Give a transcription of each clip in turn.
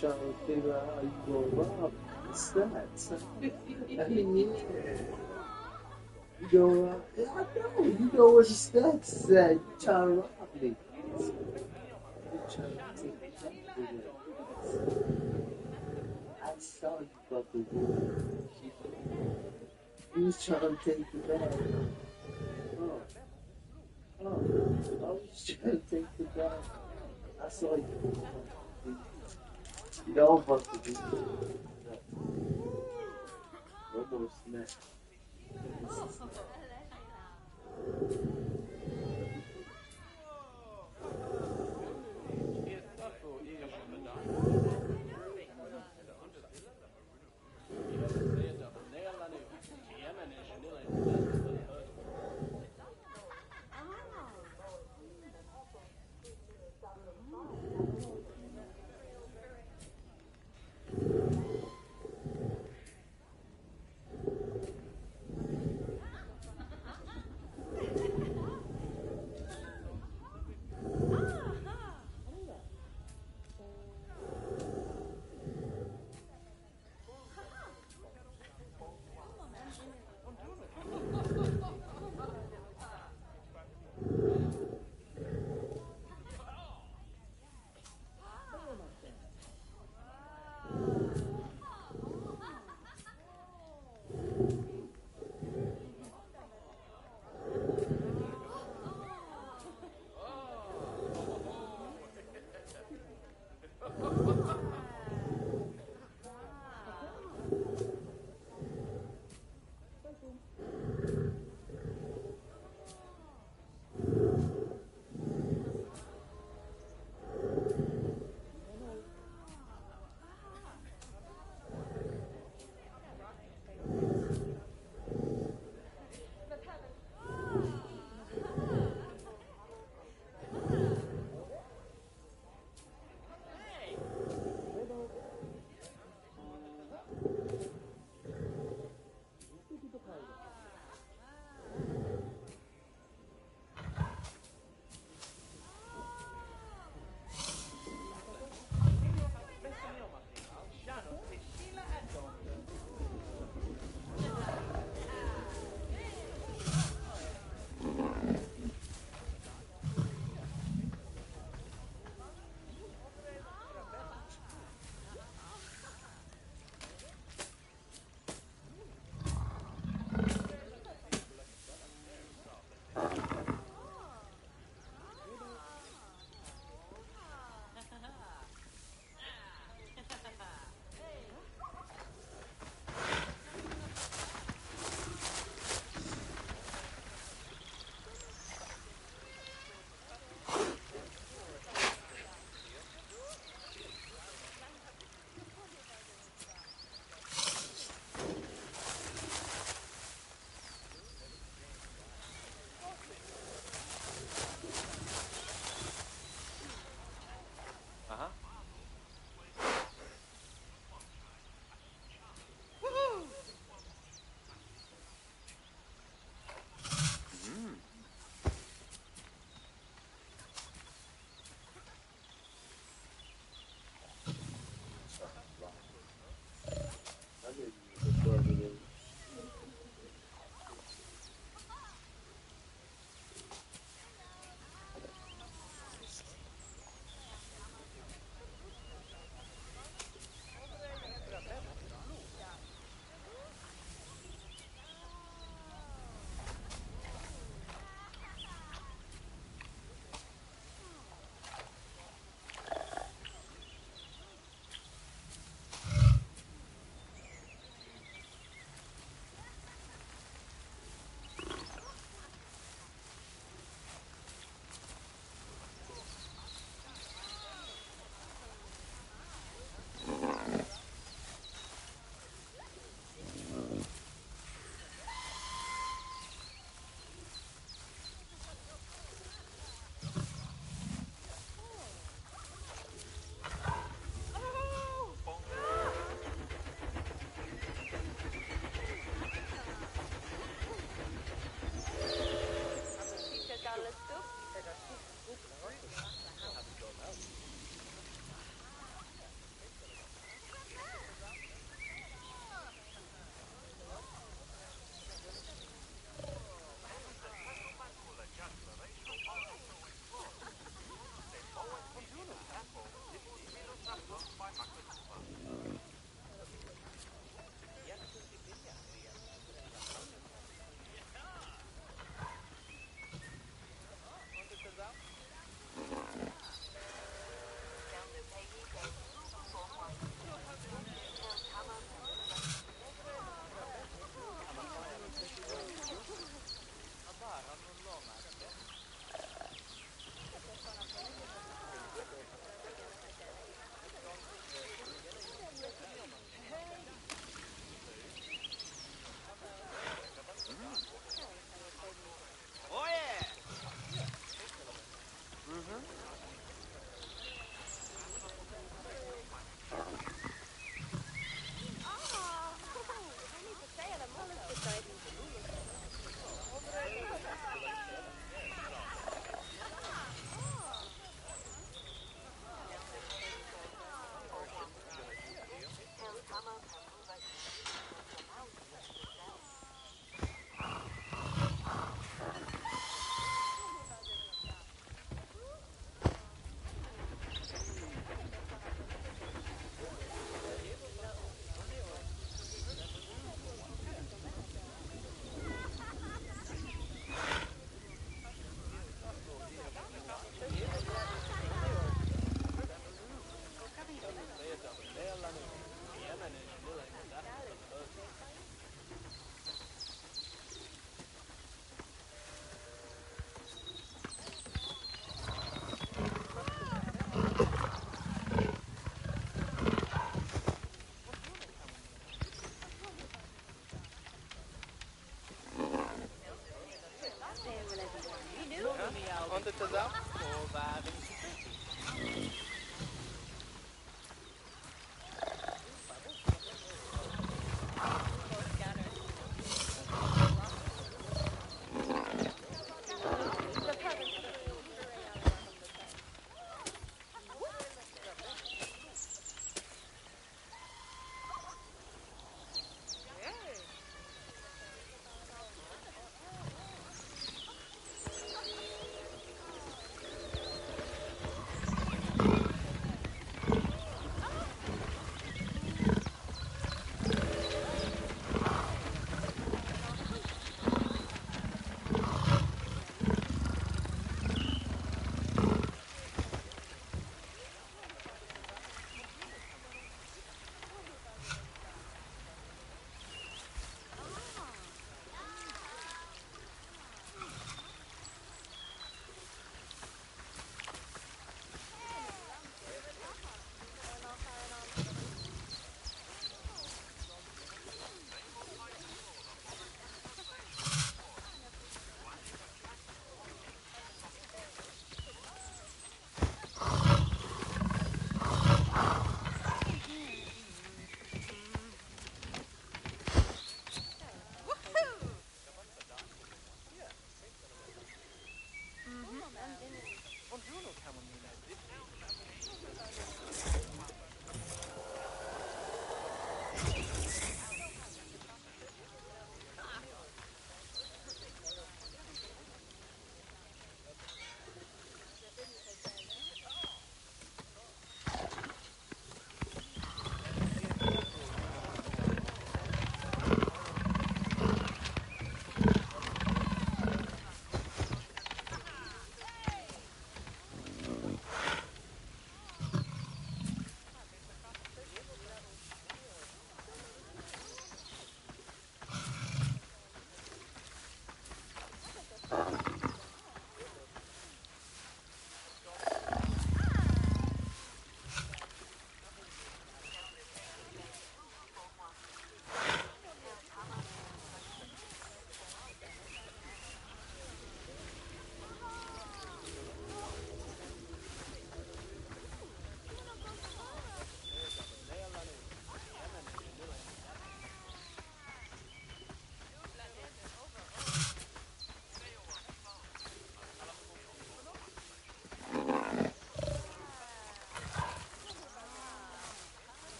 trying to figure out how you gonna rob the stats. Yeah. You know, I know, you know what the stats say. You trying to rob me. You trying to take me back. I saw you about the war. You was trying to take the bag. Oh, oh, I was trying to take the bag. I saw you. You know I'm about to do no more snacks.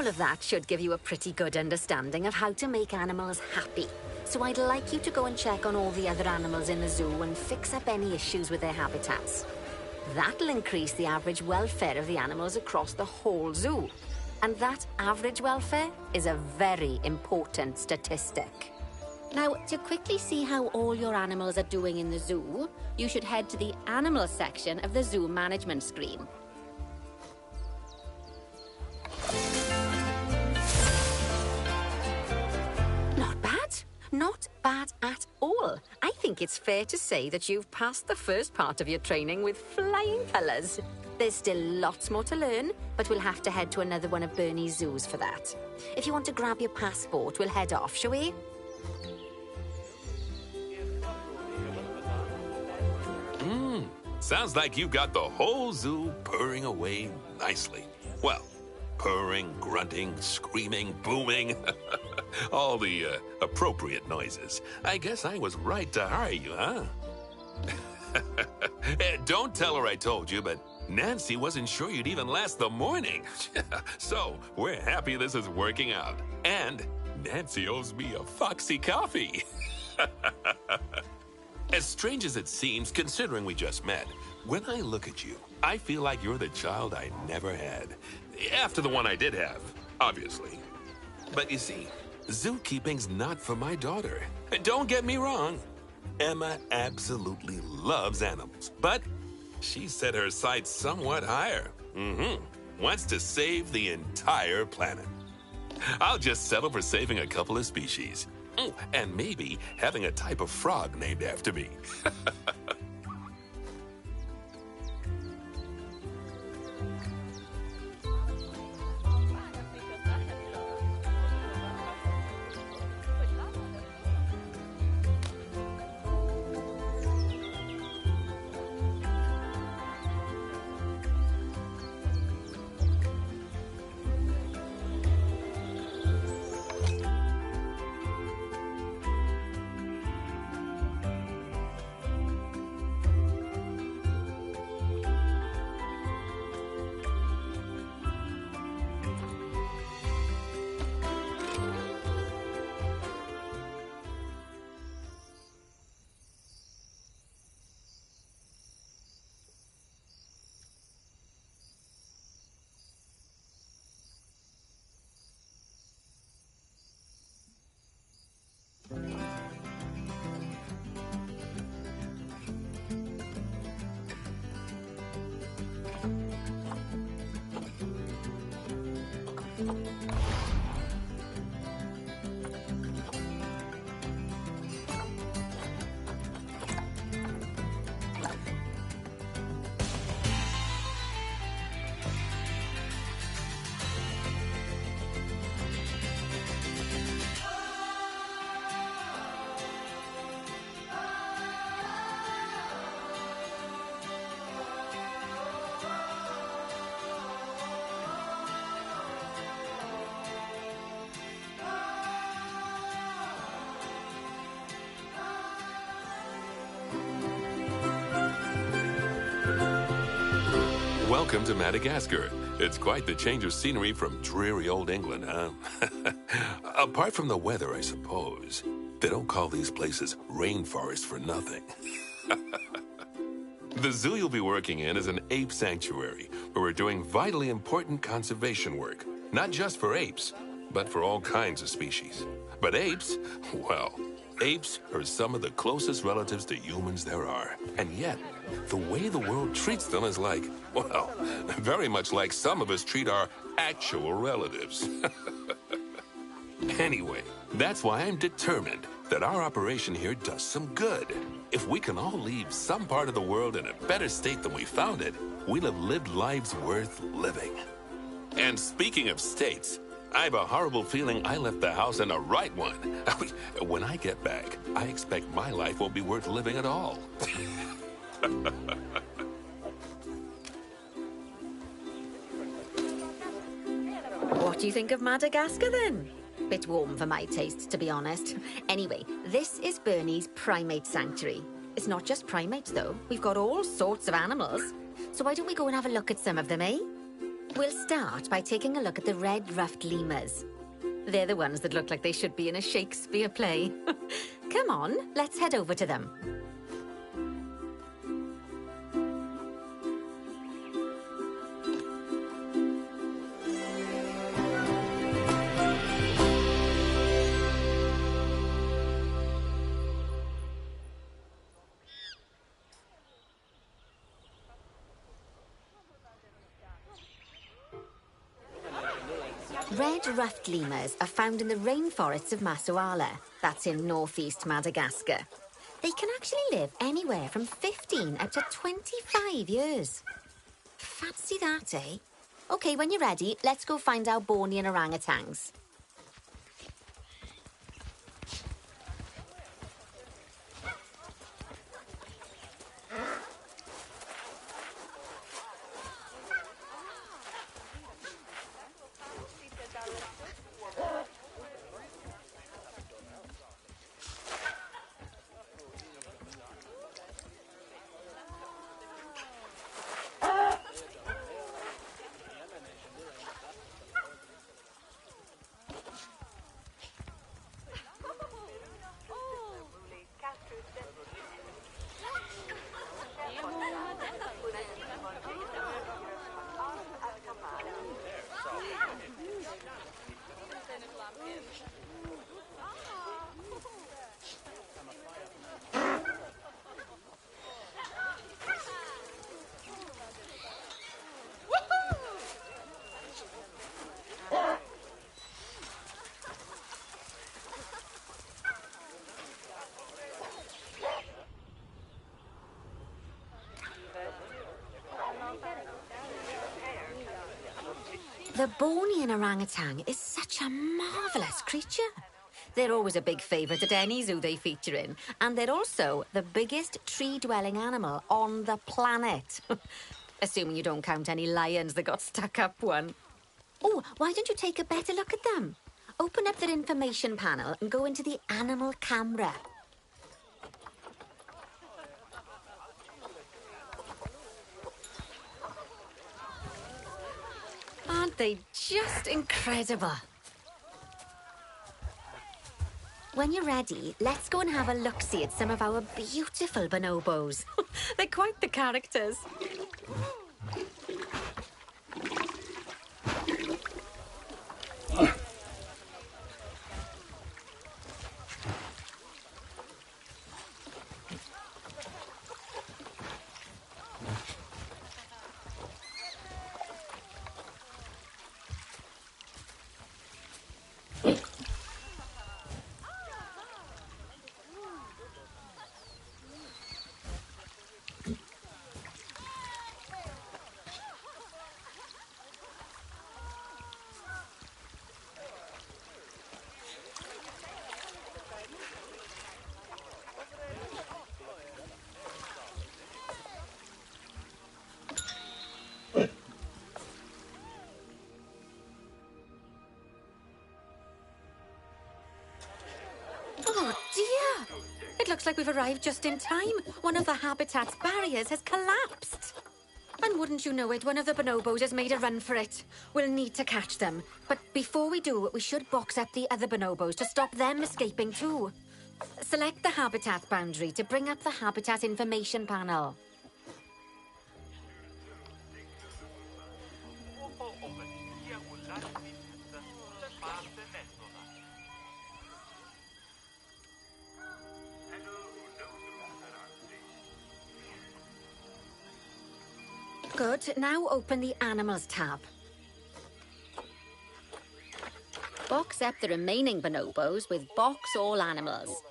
All of that should give you a pretty good understanding of how to make animals happy. So I'd like you to go and check on all the other animals in the zoo and fix up any issues with their habitats. That'll increase the average welfare of the animals across the whole zoo. And that average welfare is a very important statistic. Now, to quickly see how all your animals are doing in the zoo, you should head to the animal section of the zoo management screen. Not bad. Not bad at all. I think it's fair to say that you've passed the first part of your training with flying colours. There's still lots more to learn, but we'll have to head to another one of Bernie's zoos for that. If you want to grab your passport, we'll head off, shall we? Sounds like you've got the whole zoo purring away nicely. Well, purring, grunting, screaming, booming. All the appropriate noises. I guess I was right to hire you, huh? Don't tell her I told you, but Nancy wasn't sure you'd even last the morning. So, we're happy this is working out. And Nancy owes me a Foxy coffee. As strange as it seems, considering we just met, when I look at you, I feel like you're the child I never had. After the one I did have, obviously. But you see, zookeeping's not for my daughter. And don't get me wrong, Emma absolutely loves animals. But she set her sights somewhat higher. Wants to save the entire planet. I'll just settle for saving a couple of species. And maybe having a type of frog named after me. Welcome to Madagascar. It's quite the change of scenery from dreary old England, huh? Apart from the weather, I suppose. They don't call these places rainforests for nothing. The zoo you'll be working in is an ape sanctuary, where we're doing vitally important conservation work. Not just for apes, but for all kinds of species. But apes, well, apes are some of the closest relatives to humans there are. And yet, the way the world treats them is like, well, very much like some of us treat our actual relatives. Anyway, that's why I'm determined that our operation here does some good. If we can all leave some part of the world in a better state than we found it, we'll have lived lives worth living. And speaking of states, I have a horrible feeling I left the house in the right one. When I get back, I expect my life won't be worth living at all. What do you think of Madagascar, then? Bit warm for my taste, to be honest. Anyway, this is Bernie's primate sanctuary. It's not just primates, though. We've got all sorts of animals. So why don't we go and have a look at some of them, eh? We'll start by taking a look at the red-ruffed lemurs. They're the ones that look like they should be in a Shakespeare play. Come on, let's head over to them. Red-ruffed lemurs are found in the rainforests of Masoala. That's in northeast Madagascar. They can actually live anywhere from 15 up to 25 years. Fancy that, eh? OK, when you're ready, let's go find our Bornean orangutans. The Bornean orangutan is such a marvellous creature. They're always a big favourite at any zoo they feature in, and they're also the biggest tree-dwelling animal on the planet. Assuming you don't count any lions that got stuck up one. Oh, why don't you take a better look at them? Open up their information panel and go into the animal camera. Aren't they just incredible? When you're ready, let's go and have a look-see at some of our beautiful bonobos. They're quite the characters. Oh dear! It looks like we've arrived just in time. One of the habitat's barriers has collapsed. And wouldn't you know it, one of the bonobos has made a run for it. We'll need to catch them. But before we do, we should box up the other bonobos to stop them escaping too. Select the habitat boundary to bring up the habitat information panel. Good. Now open the Animals tab. Box up the remaining bonobos with Box All Animals.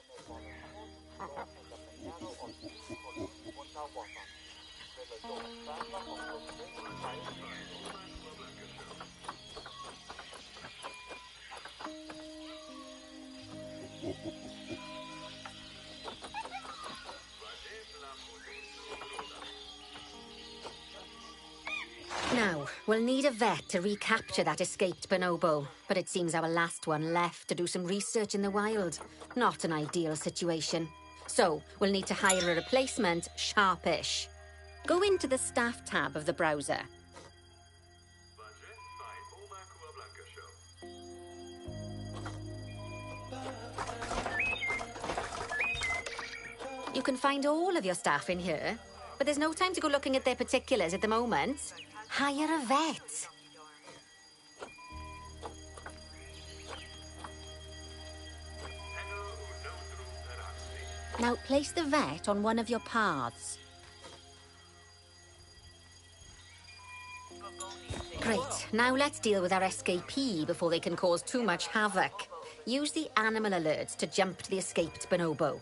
Now, we'll need a vet to recapture that escaped bonobo, but it seems our last one left to do some research in the wild. Not an ideal situation. So, we'll need to hire a replacement sharpish. Go into the Staff tab of the browser. You can find all of your staff in here, but there's no time to go looking at their particulars at the moment. Hire a vet. Now place the vet on one of your paths. Great, now let's deal with our escapee before they can cause too much havoc. Use the animal alerts to jump to the escaped bonobo.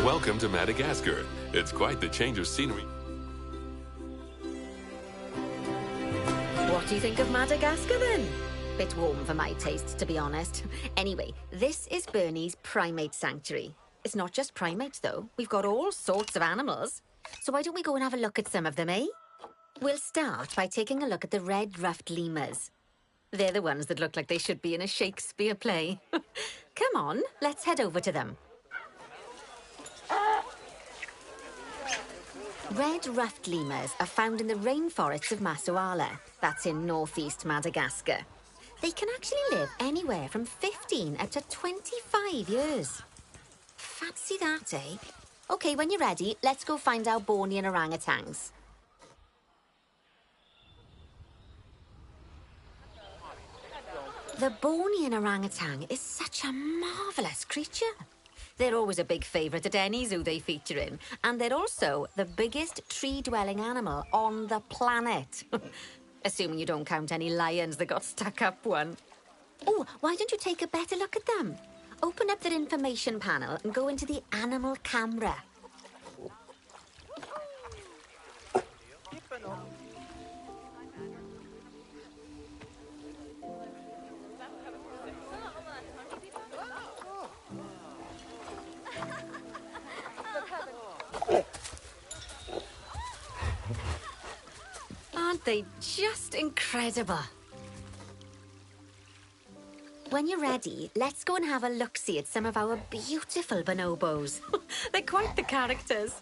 Welcome to Madagascar. It's quite the change of scenery. What do you think of Madagascar, then? Bit warm for my taste, to be honest. Anyway, this is Bernie's primate sanctuary. It's not just primates, though. We've got all sorts of animals. So why don't we go and have a look at some of them, eh? We'll start by taking a look at the red-ruffed lemurs. They're the ones that look like they should be in a Shakespeare play. Come on, let's head over to them. Red-ruffed lemurs are found in the rainforests of Masoala. That's in northeast Madagascar. They can actually live anywhere from 15 up to 25 years. Fancy that, eh? Okay, when you're ready, let's go find our Bornean orangutans. The Bornean orangutan is such a marvellous creature. They're always a big favourite at any zoo they feature in, and they're also the biggest tree-dwelling animal on the planet. Assuming you don't count any lions that got stuck up one. Oh, why don't you take a better look at them? Open up their information panel and go into the animal camera. Aren't they just incredible? When you're ready, let's go and have a look-see at some of our beautiful bonobos. They're quite the characters.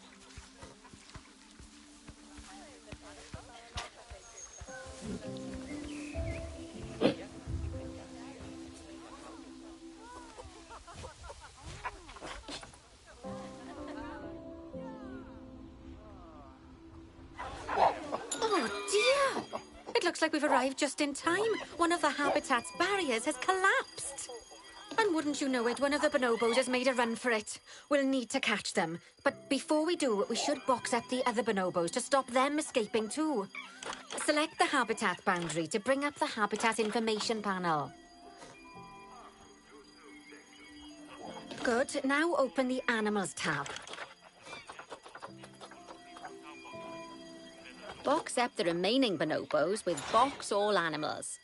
Looks like we've arrived just in time. One of the habitat's barriers has collapsed. And wouldn't you know it, one of the bonobos has made a run for it. We'll need to catch them. But before we do, we should box up the other bonobos to stop them escaping too. Select the habitat boundary to bring up the habitat information panel. Good. Now open the animals tab. Box up the remaining bonobos with box all animals.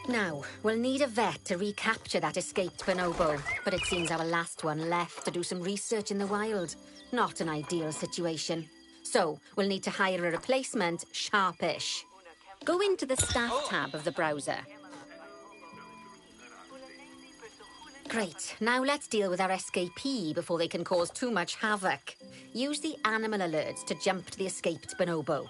Now, we'll need a vet to recapture that escaped bonobo, but it seems our last one left to do some research in the wild. Not an ideal situation. So, we'll need to hire a replacement sharpish. Go into the staff tab of the browser. Great. Now let's deal with our escapee before they can cause too much havoc. Use the animal alerts to jump to the escaped bonobo.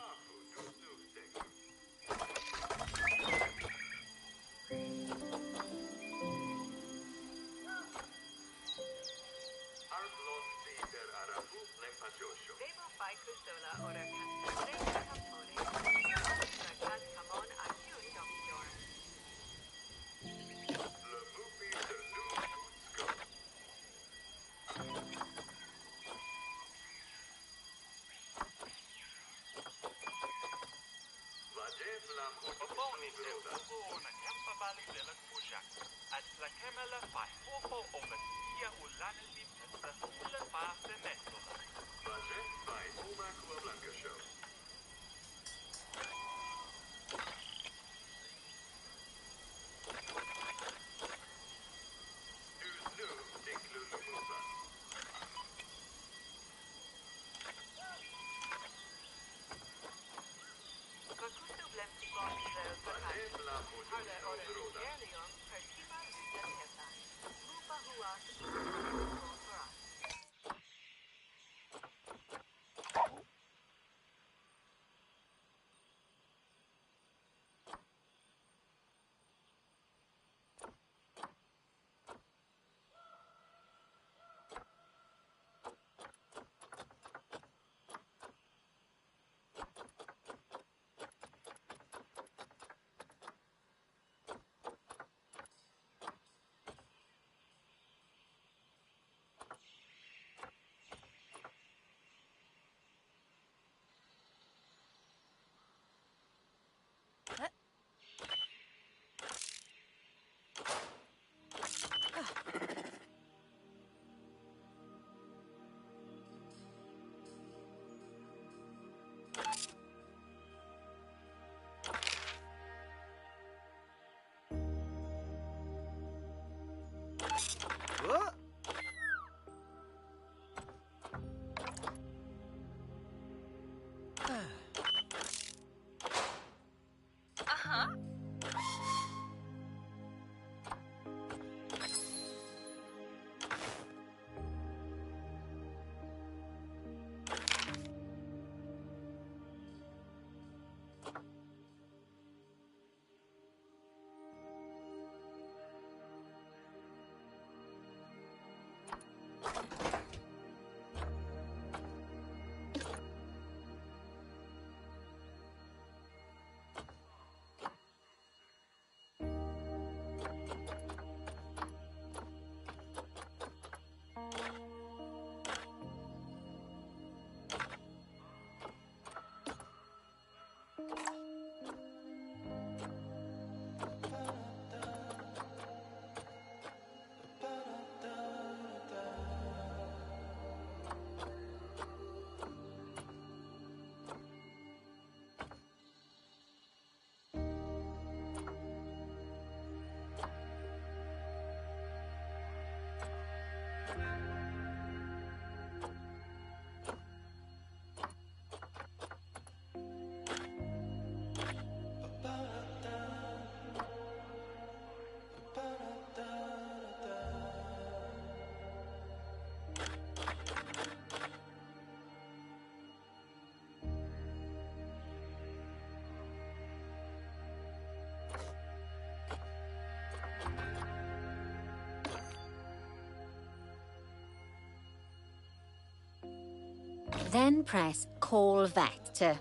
Then press Call Vet to...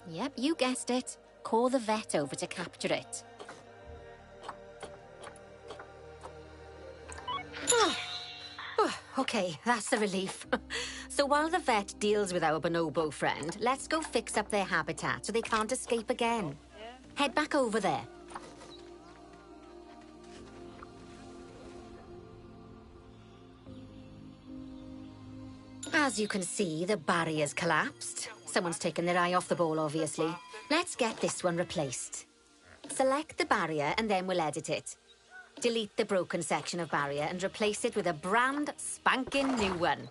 Yep, you guessed it. Call the vet over to capture it. Okay, that's a relief. So while the vet deals with our bonobo friend, let's go fix up their habitat so they can't escape again. Head back over there. As you can see, the barrier's collapsed. Someone's taken their eye off the ball, obviously. Let's get this one replaced. Select the barrier and then we'll edit it. Delete the broken section of barrier and replace it with a brand spanking new one.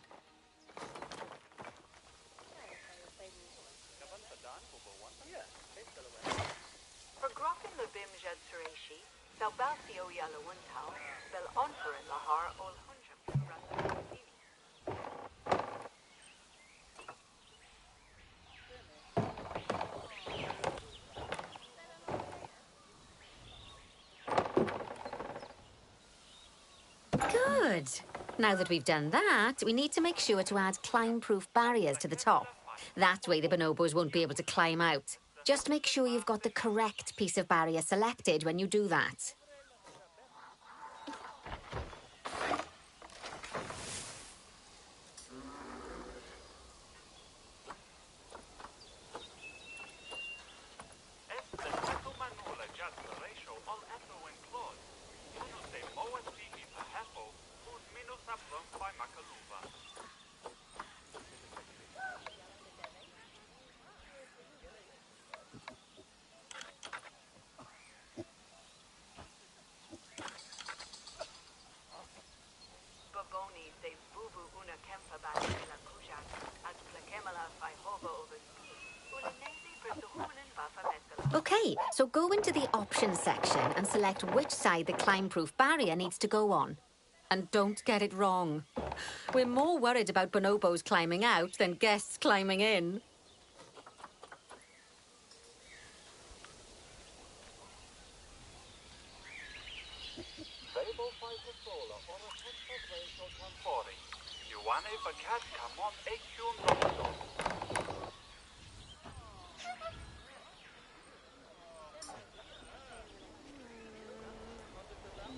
Good. Now that we've done that, we need to make sure to add climb-proof barriers to the top. That way the bonobos won't be able to climb out. Just make sure you've got the correct piece of barrier selected when you do that. Okay, so go into the options section and select which side the climb-proof barrier needs to go on. And don't get it wrong. We're more worried about bonobos climbing out than guests climbing in.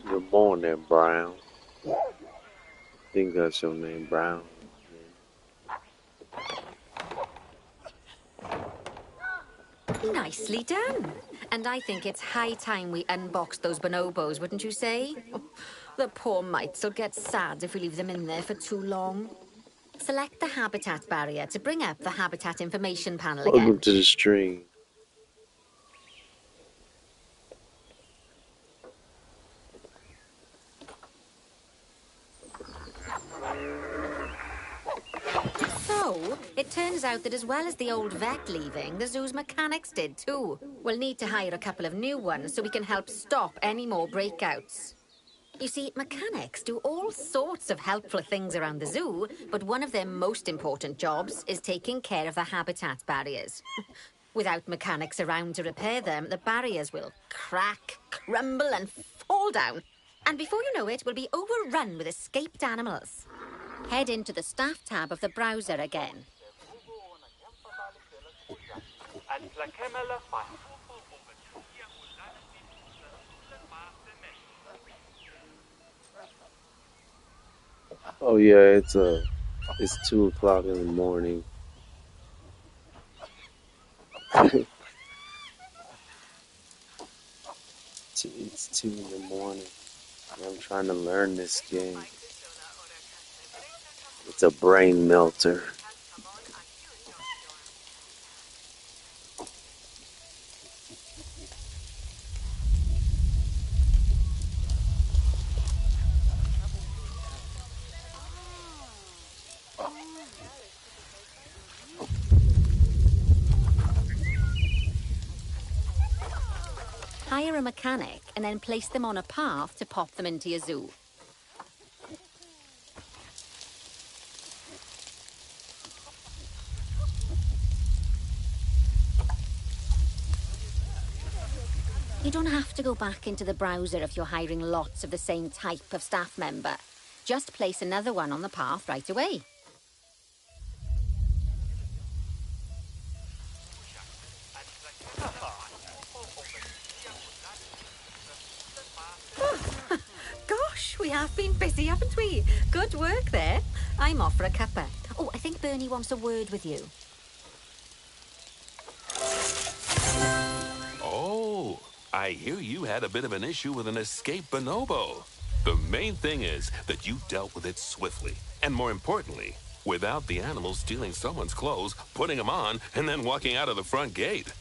Good morning, Brown. I think that's your name, Brown. Nicely done. And I think it's high time we unboxed those bonobos, wouldn't you say? The poor mites will get sad if we leave them in there for too long. Select the habitat barrier to bring up the habitat information panel again. Welcome to the stream. So, it turns out that as well as the old vet leaving, the zoo's mechanics did too. We'll need to hire a couple of new ones so we can help stop any more breakouts. You see, mechanics do all sorts of helpful things around the zoo, but one of their most important jobs is taking care of the habitat barriers. Without mechanics around to repair them, the barriers will crack, crumble and fall down. And before you know it, we'll be overrun with escaped animals. Head into the staff tab of the browser again. Oh yeah, it's 2 o'clock in the morning. It's 2 in the morning. And I'm trying to learn this game. It's a brain melter. Hire a mechanic and then place them on a path to pop them into your zoo. You don't have to go back into the browser if you're hiring lots of the same type of staff member. Just place another one on the path right away. We have been busy, haven't we? Good work there. I'm off for a cuppa. Oh, I think Bernie wants a word with you. Oh, I hear you had a bit of an issue with an escaped bonobo. The main thing is that you dealt with it swiftly, and more importantly, without the animal stealing someone's clothes, putting them on, and then walking out of the front gate.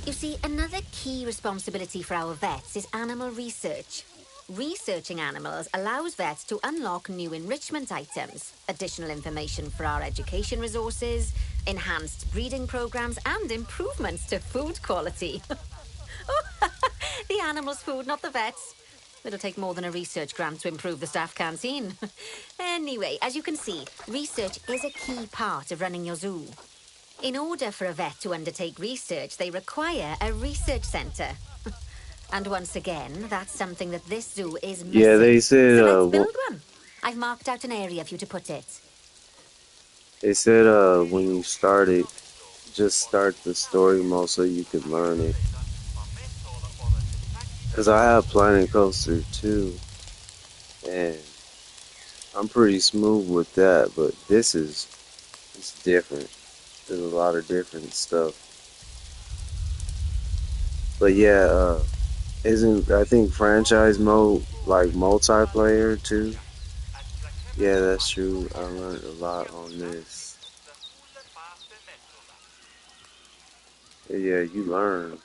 You see, another key responsibility for our vets is animal research. Researching animals allows vets to unlock new enrichment items, additional information for our education resources, enhanced breeding programs, and improvements to food quality. The animal's food, not the vet's. It'll take more than a research grant to improve the staff canteen. Anyway, as you can see, research is a key part of running your zoo. In order for a vet to undertake research, they require a research centre. And once again, that's something that this zoo is missing. Yeah, they said, So let's build one. I've marked out an area for you to put it. they said, when you start it, just start the story mode so you can learn it. Cause I have Planet Coaster too, and I'm pretty smooth with that, but this is, it's different. There's a lot of different stuff. But yeah, isn't, I think franchise mode like multiplayer too? Yeah, that's true. I learned a lot on this. Yeah, you learn.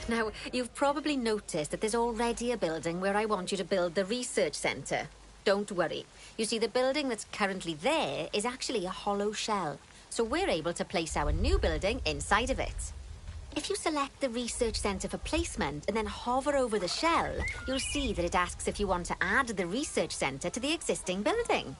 Now, you've probably noticed that there's already a building where I want you to build the research centre. Don't worry. You see, the building that's currently there is actually a hollow shell, so we're able to place our new building inside of it. If you select the research centre for placement and then hover over the shell, you'll see that it asks if you want to add the research centre to the existing building.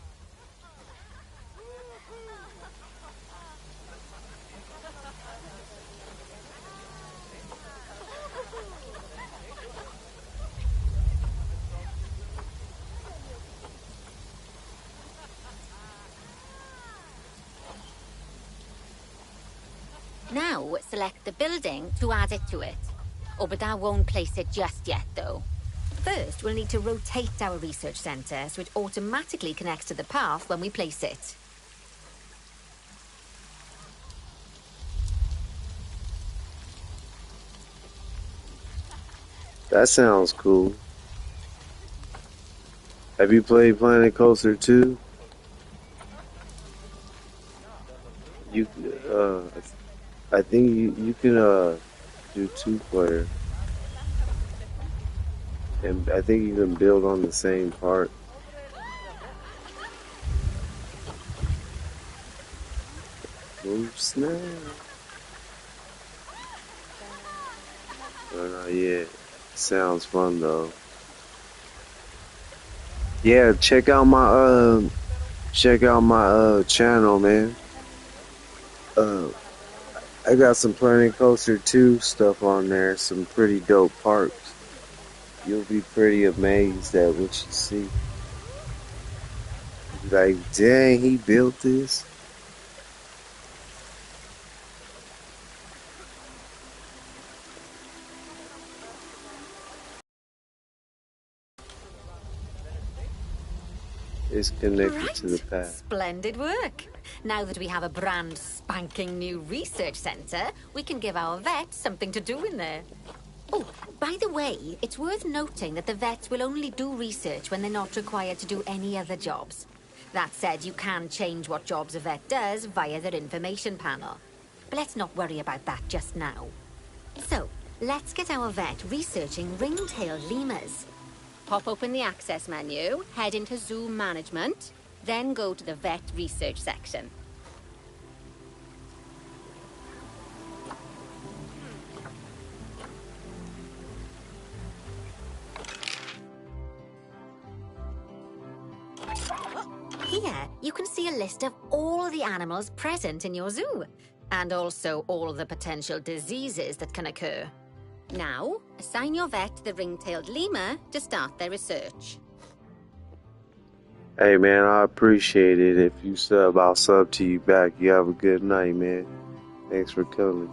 Now, select the building to add it to it. Oh, but that won't place it just yet, though. First, we'll need to rotate our research centre so it automatically connects to the path when we place it. That sounds cool. Have you played Planet Coaster 2? You, I think you can do 2-player, and I think you can build on the same part. Move snap. Not yet. Sounds fun though. Yeah, check out my channel, man. I got some Planet Coaster 2 stuff on there, some pretty dope parks. You'll be pretty amazed at what you see. Like, dang, he built this? It's connected to the path. Splendid work. Now that we have a brand spanking new research centre, we can give our vets something to do in there. Oh, by the way, it's worth noting that the vets will only do research when they're not required to do any other jobs. That said, you can change what jobs a vet does via their information panel. But let's not worry about that just now. So, let's get our vet researching ring-tailed lemurs. Pop open the access menu, head into Zoo Management, then go to the vet research section. Here, you can see a list of all the animals present in your zoo, and also all the potential diseases that can occur. Now, assign your vet the ring-tailed lemur to start their research. Hey man, I appreciate it. If you sub, I'll sub to you back. You have a good night, man. Thanks for coming.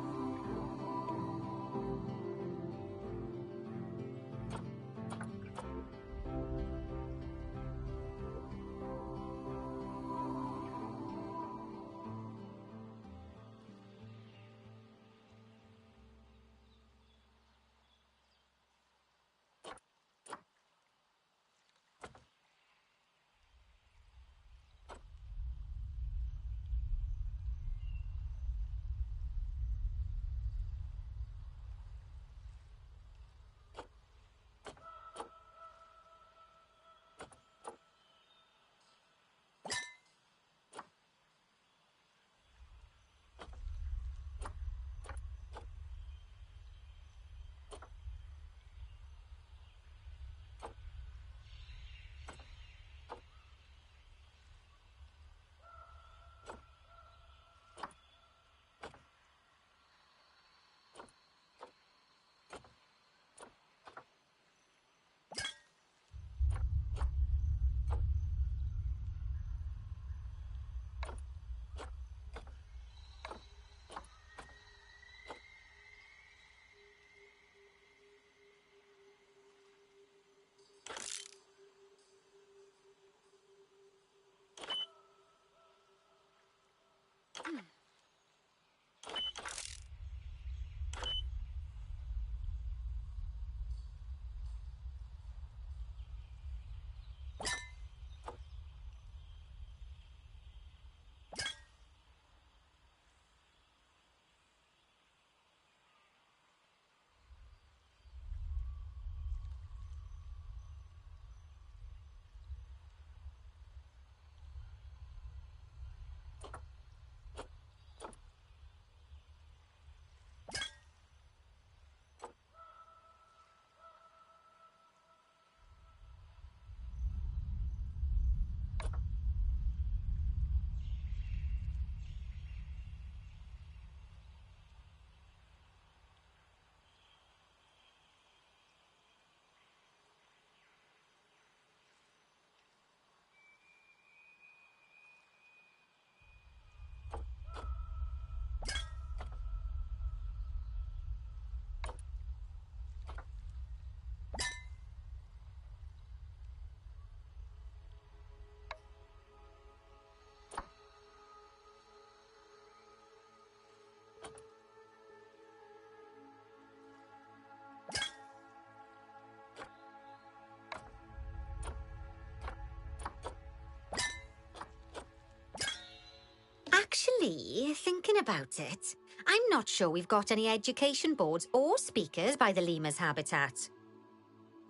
Actually, thinking about it, I'm not sure we've got any education boards or speakers by the lemur's habitat.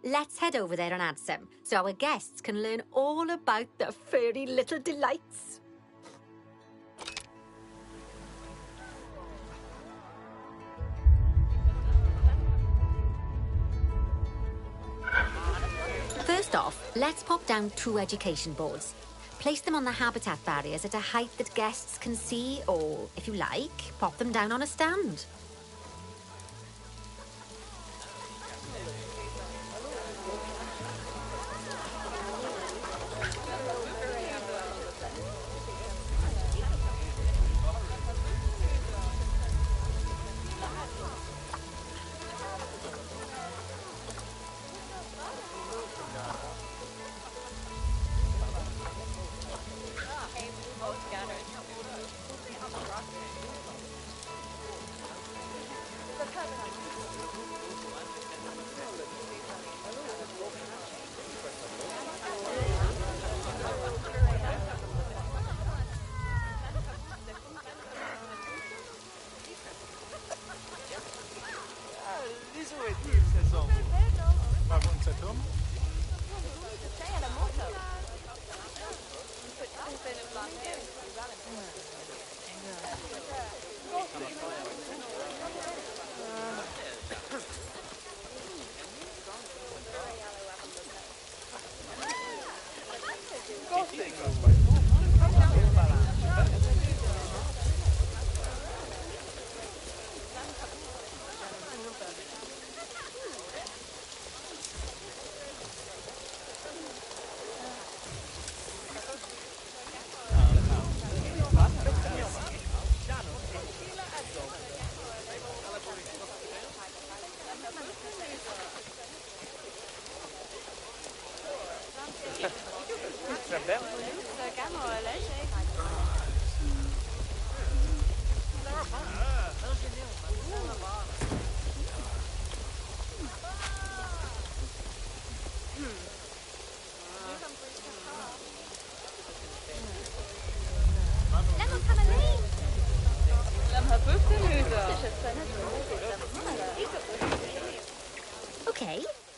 Let's head over there and add some, so our guests can learn all about the furry little delights. First off, let's pop down 2 education boards. Place them on the habitat barriers at a height that guests can see, or, if you like, pop them down on a stand.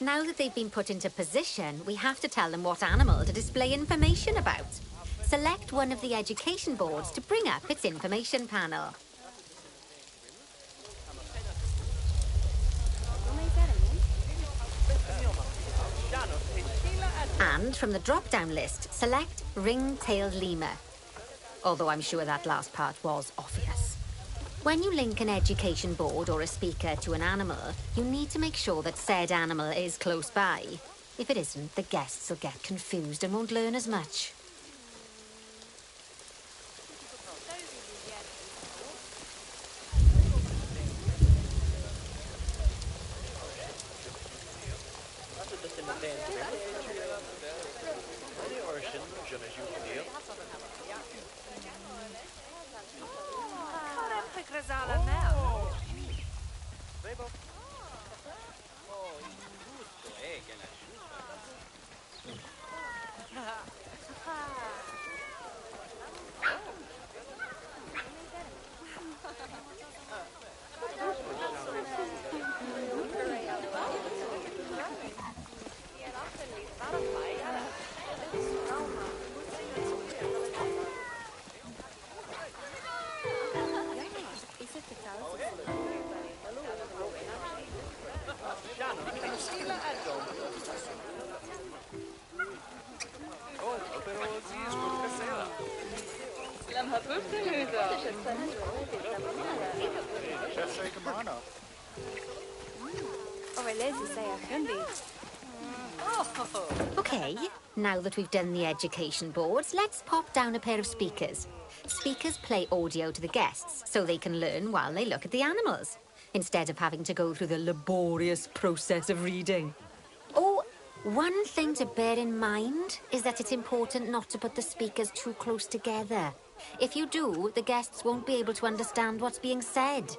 Now that they've been put into position, we have to tell them what animal to display information about. Select one of the education boards to bring up its information panel. And from the drop-down list, select ring-tailed lemur. Although I'm sure that last part was obvious. When you link an education board or a speaker to an animal, you need to make sure that said animal is close by. If it isn't, the guests will get confused and won't learn as much. Okay, now that we've done the education boards, let's pop down a pair of speakers. Speakers play audio to the guests so they can learn while they look at the animals, instead of having to go through the laborious process of reading. Oh, one thing to bear in mind is that it's important not to put the speakers too close together. If you do, the guests won't be able to understand what's being said.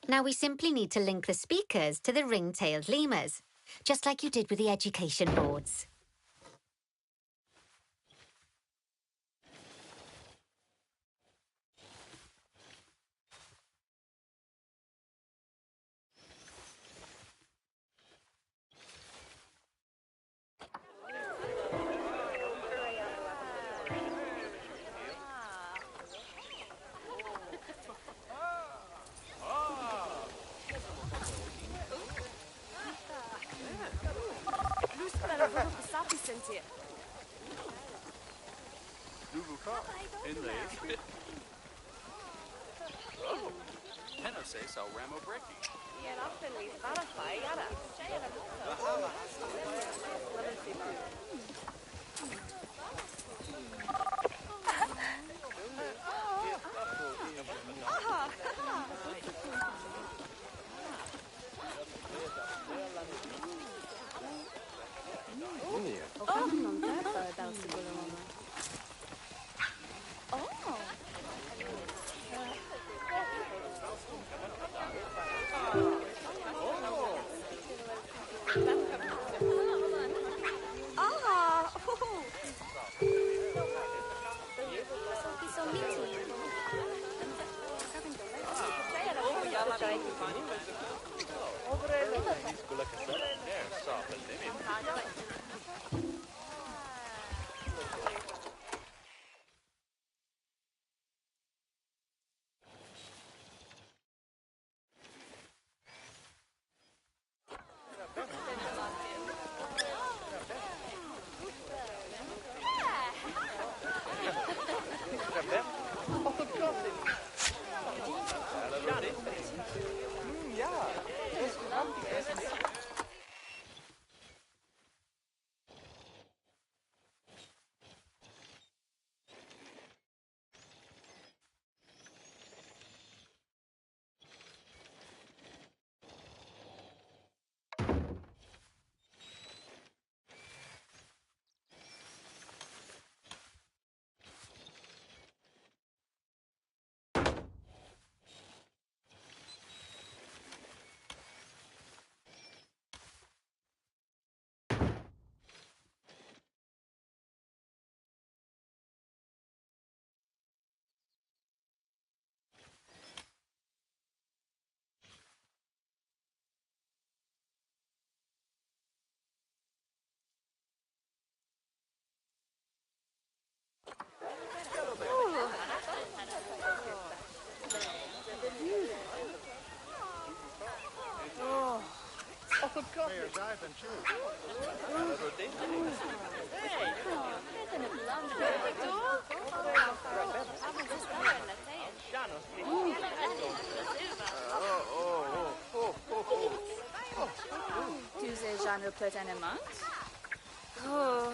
Now we simply need to link the speakers to the ring-tailed lemurs, just like you did with the education boards. Tu sais, j'en ai peut-être un amant. Oh.